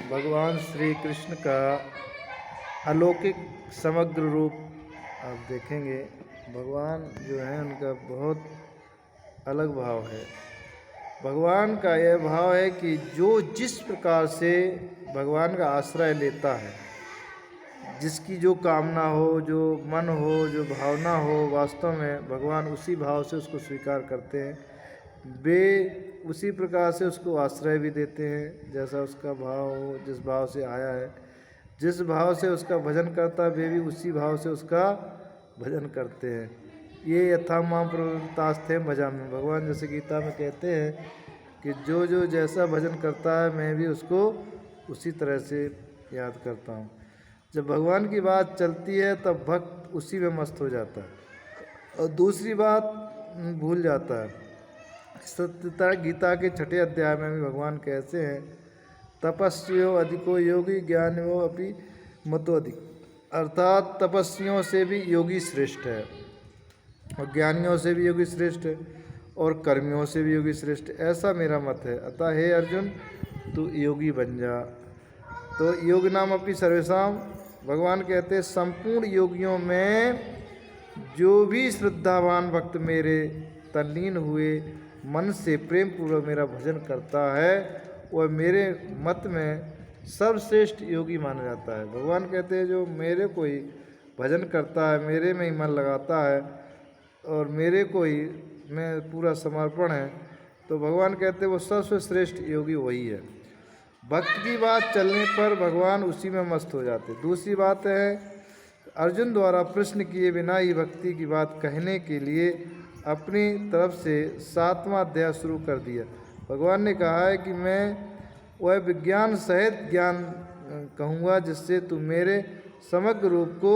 भगवान श्री कृष्ण का अलौकिक समग्र रूप आप देखेंगे। भगवान जो है उनका बहुत अलग भाव है। भगवान का यह भाव है कि जो जिस प्रकार से भगवान का आश्रय लेता है, जिसकी जो कामना हो, जो मन हो, जो भावना हो, वास्तव में भगवान उसी भाव से उसको स्वीकार करते हैं। वे उसी प्रकार से उसको आश्रय भी देते हैं, जैसा उसका भाव हो, जिस भाव से आया है, जिस भाव से उसका भजन करता है, वे भी उसी भाव से उसका भजन करते हैं। ये यथा मां प्रवृत्तास्ते भजामि। भगवान जैसे गीता में कहते हैं कि जो जो जैसा भजन करता है मैं भी उसको उसी तरह से याद करता हूँ। जब भगवान की बात चलती है तब भक्त उसी में मस्त हो जाता है और दूसरी बात भूल जाता है। सत्यता गीता के 6 अध्याय में भी भगवान कहते हैं, तपस्वियो अधिको योगी ज्ञानियो अपि मतो अधिक। अर्थात तपस्वियों से भी योगी श्रेष्ठ है और ज्ञानियों से भी योगी श्रेष्ठ है और कर्मियों से भी योगी श्रेष्ठ है, ऐसा मेरा मत है। अतः हे अर्जुन, तू योगी बन जा। तो योग नाम अपनी सर्वेशाम, भगवान कहते हैं संपूर्ण योगियों में जो भी श्रद्धावान भक्त मेरे तल्लीन हुए मन से प्रेम पूर्वक मेरा भजन करता है वह मेरे मत में सर्वश्रेष्ठ योगी माना जाता है। भगवान कहते हैं जो मेरे कोई भजन करता है, मेरे में ही मन लगाता है और मेरे को ही में पूरा समर्पण है, तो भगवान कहते हैं वो सबसे श्रेष्ठ योगी वही है। भक्त की बात चलने पर भगवान उसी में मस्त हो जाते। दूसरी बात है, अर्जुन द्वारा प्रश्न किए बिना ही भक्ति की बात कहने के लिए अपनी तरफ से 7वां अध्याय शुरू कर दिया। भगवान ने कहा है कि मैं वह विज्ञान सहित ज्ञान कहूँगा जिससे तू मेरे समग्र रूप को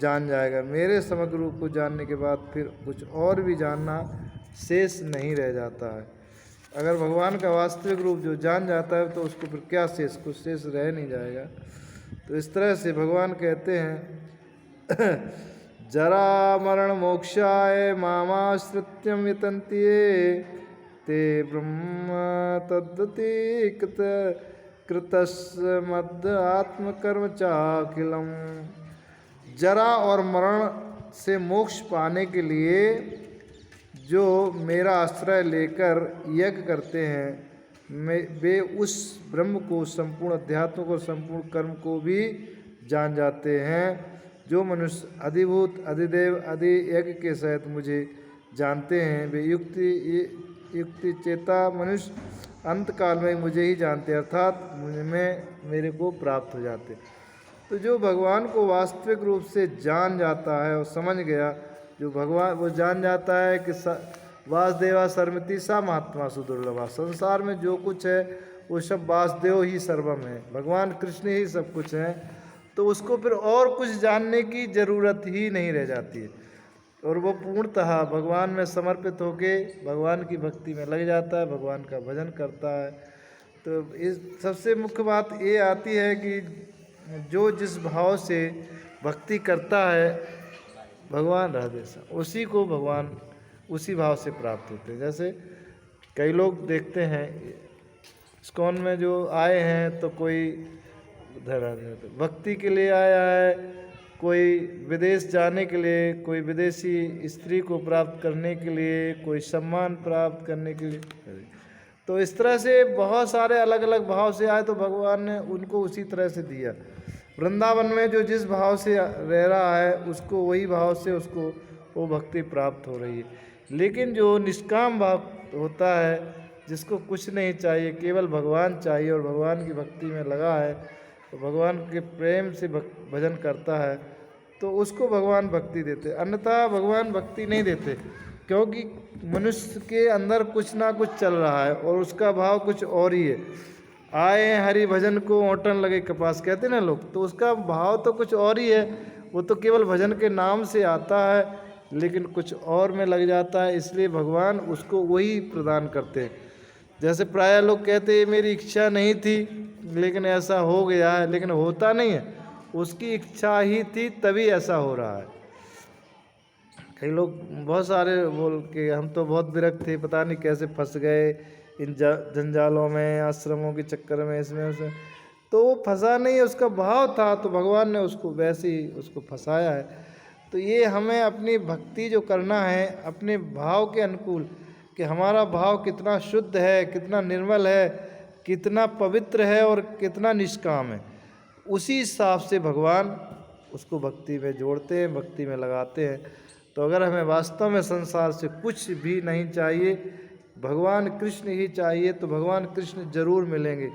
जान जाएगा। मेरे समग्र रूप को जानने के बाद फिर कुछ और भी जानना शेष नहीं रह जाता है। अगर भगवान का वास्तविक रूप जो जान जाता है तो उसको फिर क्या शेष, कुछ शेष रह नहीं जाएगा। तो इस तरह से भगवान कहते हैं जरा मरण मोक्षाय मामाश्रित्यं यतन्ति ये ते ब्रह्म तद्वति कृतस्मद् आत्मकर्म चाखिलम्। जरा और मरण से मोक्ष पाने के लिए जो मेरा आश्रय लेकर यज्ञ करते हैं वे उस ब्रह्म को, संपूर्ण अध्यात्म को, संपूर्ण कर्म को भी जान जाते हैं। जो मनुष्य अधिभूत अधिदेव अधि यज्ञ के सहित मुझे जानते हैं वे युक्ति चेता मनुष्य अंत काल में मुझे ही जानते, अर्थात मुझ में मेरे को प्राप्त हो जाते। तो जो भगवान को वास्तविक रूप से जान जाता है और समझ गया, जो भगवान वो जान जाता है कि वासुदेवा सर्वमिति सा महात्मा सुदुर्लभा। संसार में जो कुछ है वो सब वासुदेव ही सर्वम है, भगवान कृष्ण ही सब कुछ है। तो उसको फिर और कुछ जानने की ज़रूरत ही नहीं रह जाती है और वो पूर्णतः भगवान में समर्पित होके भगवान की भक्ति में लग जाता है, भगवान का भजन करता है। तो इस सबसे मुख्य बात ये आती है कि जो जिस भाव से भक्ति करता है भगवान राधे उसी को भगवान उसी भाव से प्राप्त होते हैं। जैसे कई लोग देखते हैं इस्कॉन में जो आए हैं तो कोई भक्ति के लिए आया है, कोई विदेश जाने के लिए, कोई विदेशी स्त्री को प्राप्त करने के लिए, कोई सम्मान प्राप्त करने के लिए। तो इस तरह से बहुत सारे अलग अलग भाव से आए तो भगवान ने उनको उसी तरह से दिया। वृंदावन में जो जिस भाव से रह रहा है उसको वही भाव से उसको वो भक्ति प्राप्त हो रही है। लेकिन जो निष्काम भाव होता है, जिसको कुछ नहीं चाहिए, केवल भगवान चाहिए और भगवान की भक्ति में लगा है, तो भगवान के प्रेम से भजन करता है, तो उसको भगवान भक्ति देते। अन्यथा भगवान भक्ति नहीं देते, क्योंकि मनुष्य के अंदर कुछ ना कुछ चल रहा है और उसका भाव कुछ और ही है। आए हरि भजन को ओटन लगे कपास, कहते ना लोग, तो उसका भाव तो कुछ और ही है। वो तो केवल भजन के नाम से आता है लेकिन कुछ और में लग जाता है, इसलिए भगवान उसको वही प्रदान करते हैं। जैसे प्रायः लोग कहते हैं मेरी इच्छा नहीं थी लेकिन ऐसा हो गया है, लेकिन होता नहीं है, उसकी इच्छा ही थी तभी ऐसा हो रहा है। कई लोग बहुत सारे बोल के हम तो बहुत विरक्त थे, पता नहीं कैसे फंस गए इन जंजालों में, आश्रमों के चक्कर में, इसमें उसमें। तो वो फंसा नहीं है, उसका भाव था तो भगवान ने उसको वैसे ही उसको फंसाया है। तो ये हमें अपनी भक्ति जो करना है अपने भाव के अनुकूल, कि हमारा भाव कितना शुद्ध है, कितना निर्मल है, कितना पवित्र है और कितना निष्काम है, उसी हिसाब से भगवान उसको भक्ति में जोड़ते हैं, भक्ति में लगाते हैं। तो अगर हमें वास्तव में संसार से कुछ भी नहीं चाहिए, भगवान कृष्ण ही चाहिए, तो भगवान कृष्ण जरूर मिलेंगे।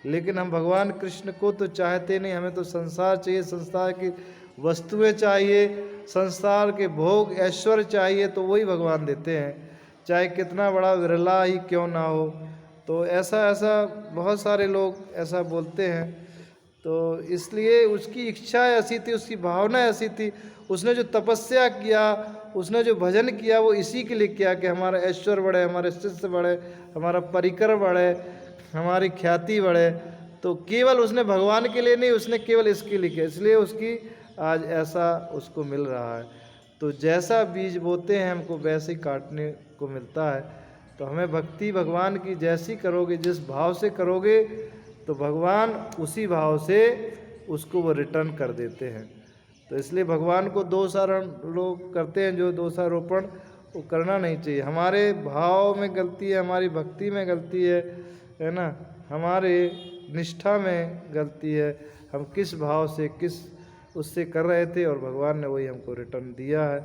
लेकिन हम भगवान कृष्ण को तो चाहते नहीं, हमें तो संसार चाहिए, संसार की वस्तुएं चाहिए, संसार के भोग ऐश्वर्य चाहिए, तो वही भगवान देते हैं, चाहे कितना बड़ा विरला ही क्यों ना हो। तो ऐसा बहुत सारे लोग ऐसा बोलते हैं। तो इसलिए उसकी इच्छा ऐसी थी, उसकी भावना ऐसी थी, उसने जो तपस्या किया, उसने जो भजन किया, वो इसी के लिए किया कि हमारा ऐश्वर्य बढ़े, हमारे शिष्य बढ़े, हमारा परिकर बढ़े, हमारी ख्याति बढ़े। तो केवल उसने भगवान के लिए नहीं, उसने केवल इसके लिए किया, इसलिए उसकी आज ऐसा उसको मिल रहा है। तो जैसा बीज बोते हैं हमको वैसे ही काटने को मिलता है। तो हमें भक्ति भगवान की जैसी करोगे, जिस भाव से करोगे, तो भगवान उसी भाव से उसको वो रिटर्न कर देते हैं। तो इसलिए भगवान को दोषारोपण लोग करते हैं, जो दोषारोपण वो करना नहीं चाहिए। हमारे भाव में गलती है, हमारी भक्ति में गलती है ना, हमारे निष्ठा में गलती है, हम किस भाव से किस उससे कर रहे थे, और भगवान ने वही हमको रिटर्न दिया है।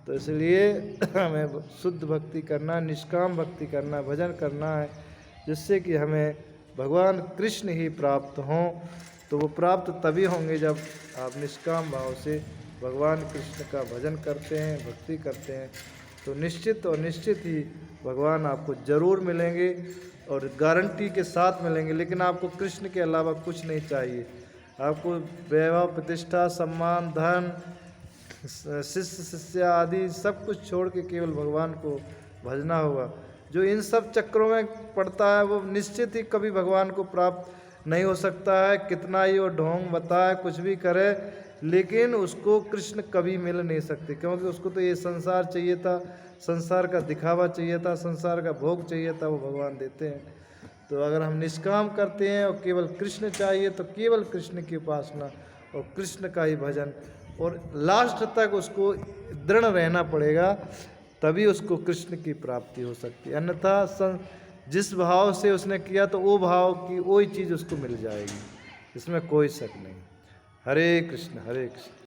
तो इसलिए हमें शुद्ध भक्ति करना, निष्काम भक्ति करना, भजन करना है, जिससे कि हमें भगवान कृष्ण ही प्राप्त हों। तो वो प्राप्त तभी होंगे जब आप निष्काम भाव से भगवान कृष्ण का भजन करते हैं, भक्ति करते हैं। तो निश्चित और निश्चित ही भगवान आपको जरूर मिलेंगे, और गारंटी के साथ मिलेंगे। लेकिन आपको कृष्ण के अलावा कुछ नहीं चाहिए। आपको वैभव, प्रतिष्ठा, सम्मान, धन, शिष्य शिष्य आदि सब कुछ छोड़ के केवल भगवान को भजना होगा। जो इन सब चक्रों में पड़ता है वो निश्चित ही कभी भगवान को प्राप्त नहीं हो सकता है, कितना ही वो ढोंग बताए, कुछ भी करे, लेकिन उसको कृष्ण कभी मिल नहीं सकते, क्योंकि उसको तो ये संसार चाहिए था, संसार का दिखावा चाहिए था, संसार का भोग चाहिए था, वो भगवान देते हैं। तो अगर हम निष्काम करते हैं और केवल कृष्ण चाहिए, तो केवल कृष्ण की उपासना और कृष्ण का ही भजन, और लास्ट तक उसको दृढ़ रहना पड़ेगा, तभी उसको कृष्ण की प्राप्ति हो सकती है। अन्यथा जिस भाव से उसने किया तो वो भाव की वही चीज़ उसको मिल जाएगी, इसमें कोई शक नहीं। हरे कृष्ण हरे कृष्ण।